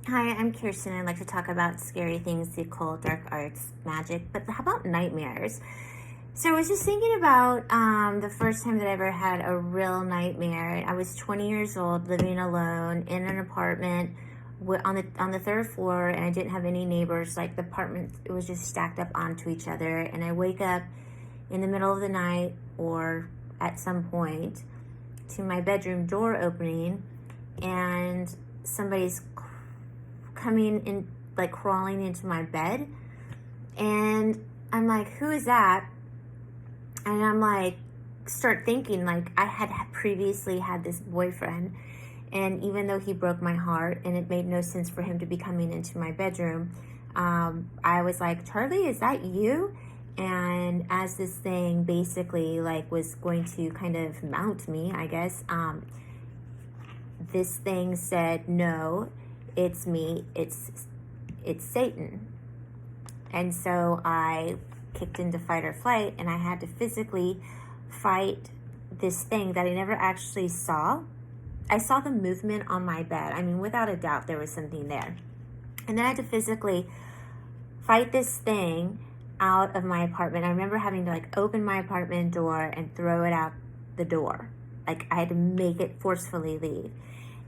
Hi, I'm Kirsten. I'd like to talk about scary things, the occult, dark arts, magic, but how about nightmares? So I was just thinking about the first time that I ever had a real nightmare. I was 20 years old, living alone in an apartment on the third floor, and I didn't have any neighbors. Like the apartment, it was just stacked up onto each other. And I wake up in the middle of the night, or at some point, to my bedroom door opening, and somebody's coming in, like crawling into my bed, and I'm like, who is that? And I'm like, start thinking, like, I had previously had this boyfriend, and even though he broke my heart and it made no sense for him to be coming into my bedroom, I was like, Charlie, is that you? And as this thing basically like was going to kind of mount me, I guess, this thing said, no, it's me, it's Satan. And so I kicked into fight or flight, and I had to physically fight this thing that I never actually saw. I saw the movement on my bed. I mean, without a doubt, there was something there. And then I had to physically fight this thing out of my apartment. I remember having to like open my apartment door and throw it out the door. Like I had to make it forcefully leave.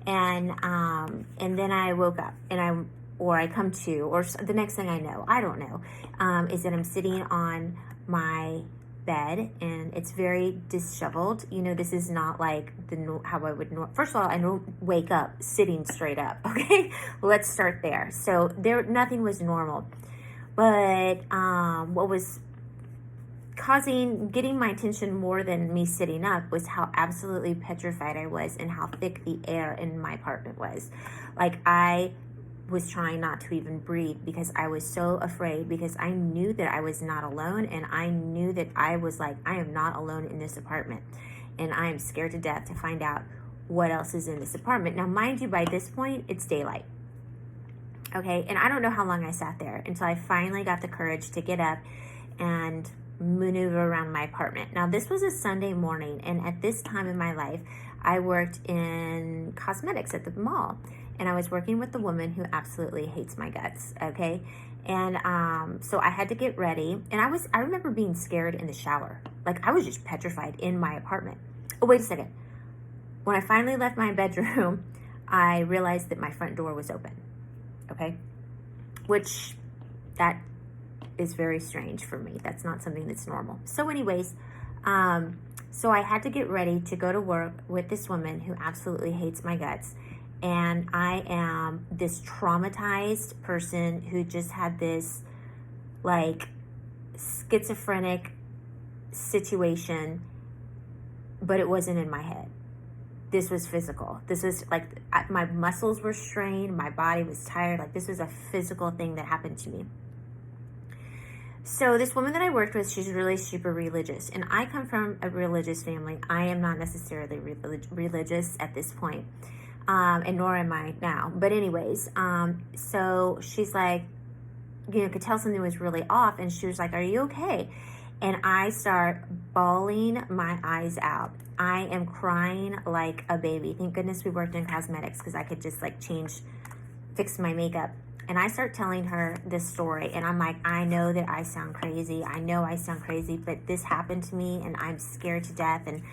And then I woke up, and I come to, or the next thing I know, I don't know, is that I'm sitting on my bed, and it's very disheveled. You know, this is not like how I would, first of all, I don't wake up sitting straight up, okay? Let's start there. So nothing was normal. But what was getting my attention more than me sitting up was how absolutely petrified I was, and how thick the air in my apartment was. Like I was trying not to even breathe because I was so afraid, because I knew that I was not alone, and I knew that I was like, I am not alone in this apartment, and I am scared to death to find out what else is in this apartment. Now, mind you, by this point, it's daylight. Okay, and I don't know how long I sat there until I finally got the courage to get up and maneuver around my apartment. Now, this was a Sunday morning, and at this time in my life, I worked in cosmetics at the mall, and I was working with a woman who absolutely hates my guts, okay? And so I had to get ready, and I remember being scared in the shower. Like, I was just petrified in my apartment. Oh, wait a second. When I finally left my bedroom, I realized that my front door was open, okay? Which, that is very strange for me. That's not something that's normal. So anyways, so I had to get ready to go to work with this woman who absolutely hates my guts. And I am this traumatized person who just had this like schizophrenic situation, but it wasn't in my head. This was physical. This was like, my muscles were strained, my body was tired. Like, this was a physical thing that happened to me. So this woman that I worked with, she's really super religious, and I come from a religious family. I am not necessarily religious at this point, and nor am I now. But anyways, so she's like, you know, could tell something was really off, and she was like, are you okay? And I start bawling my eyes out. I am crying like a baby. Thank goodness we worked in cosmetics, because I could just like fix my makeup. And I start telling her this story, and I'm like, I know that I sound crazy. I know I sound crazy, but this happened to me, and I'm scared to death, and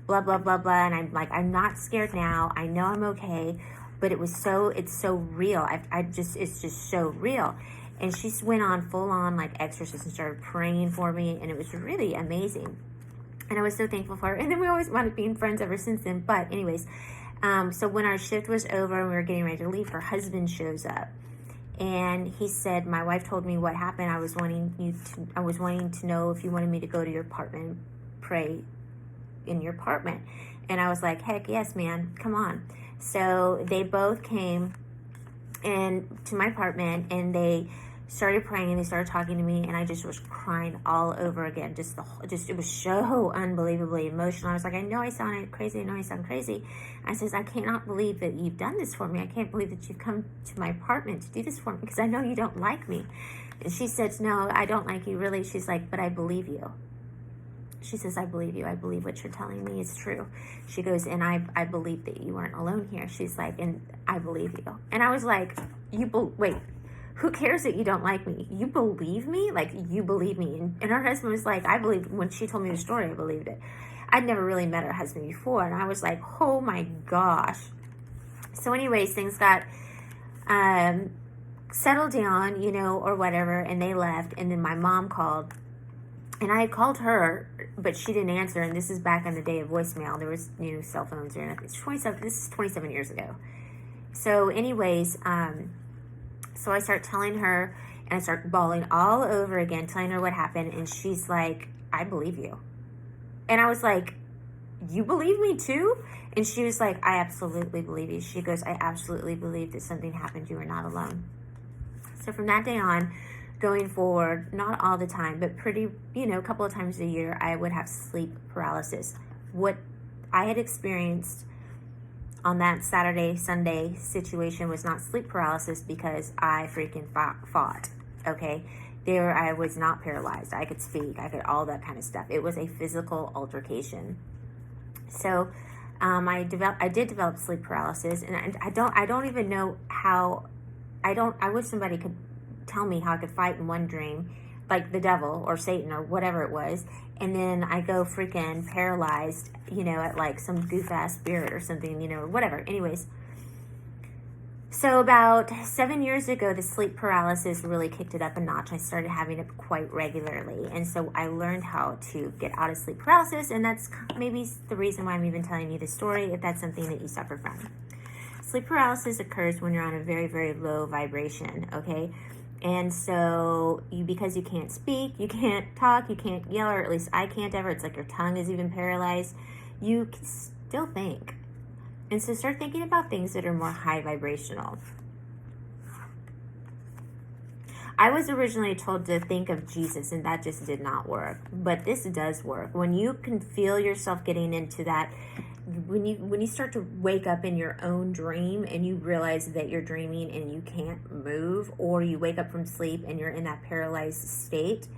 blah, blah, blah, blah. And I'm like, I'm not scared now. I know I'm okay, but it's so real. It's just so real. And she went on full on like exorcist and started praying for me, and it was really amazing. And I was so thankful for her. And then we always wanted being friends ever since then. But anyways, so when our shift was over and we were getting ready to leave, her husband shows up. And he said, my wife told me what happened. I was wanting to know if you wanted me to go to your apartment and pray in your apartment. And I was like, heck yes, man, come on. So they both came to my apartment, and they started praying, and they started talking to me, and I just was crying all over again. It was so unbelievably emotional. I was like, I know I sound crazy. I know I sound crazy. I says, I cannot believe that you've done this for me. I can't believe that you've come to my apartment to do this for me, because I know you don't like me. And she said, no, I don't like you, really. She's like, but I believe you. She says, I believe you. I believe what you're telling me is true. She goes, and I believe that you weren't alone here. She's like, and I believe you. And I was like, wait, who cares that you don't like me? You believe me? Like, you believe me. And her husband was like, I believe, when she told me the story, I believed it. I'd never really met her husband before. And I was like, oh my gosh. So anyways, things got settled down, you know, or whatever. And they left. And then my mom called. And I had called her, but she didn't answer. And this is back in the day of voicemail. There was, you know, cell phones or anything. This is 27 years ago. So anyways, so I start telling her, and I start bawling all over again, telling her what happened. And she's like, I believe you. And I was like, you believe me too? And she was like, I absolutely believe you. She goes, I absolutely believe that something happened. You are not alone. So from that day on, going forward, not all the time, but pretty, you know, a couple of times a year, I would have sleep paralysis. What I had experienced on that Saturday, Sunday situation was not sleep paralysis because I freaking fought, okay? There, I was not paralyzed. I could speak. I could all that kind of stuff. It was a physical altercation. So I did develop sleep paralysis, and I don't even know how. I wish somebody could tell me how I could fight in one dream, like the devil or Satan or whatever it was, and then I go freaking paralyzed, you know, at like some goof ass spirit or something, you know, or whatever. Anyways, so about 7 years ago, the sleep paralysis really kicked it up a notch. I started having it quite regularly, and so I learned how to get out of sleep paralysis, and that's maybe the reason why I'm even telling you this story, if that's something that you suffer from. Sleep paralysis occurs when you're on a very, very low vibration, okay? And so because you can't speak, you can't talk, you can't yell, or at least I can't ever. It's like your tongue is even paralyzed. You can still think. And so start thinking about things that are more high vibrational. I was originally told to think of Jesus, and that just did not work. But this does work. When you can feel yourself getting into that, when you start to wake up in your own dream and you realize that you're dreaming and you can't move, or you wake up from sleep and you're in that paralyzed state,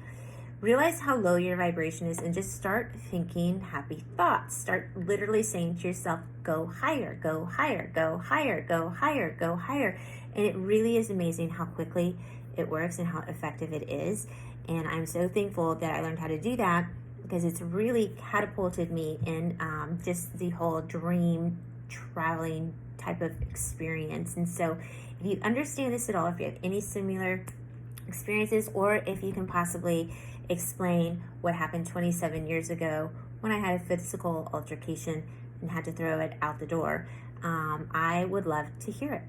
realize how low your vibration is and just start thinking happy thoughts. Start literally saying to yourself, go higher, go higher, go higher, go higher, go higher. And it really is amazing how quickly it works and how effective it is. And I'm so thankful that I learned how to do that, because it's really catapulted me in just the whole dream traveling type of experience. And so if you understand this at all, if you have any similar experiences, or if you can possibly explain what happened 27 years ago when I had a physical altercation and had to throw it out the door, I would love to hear it.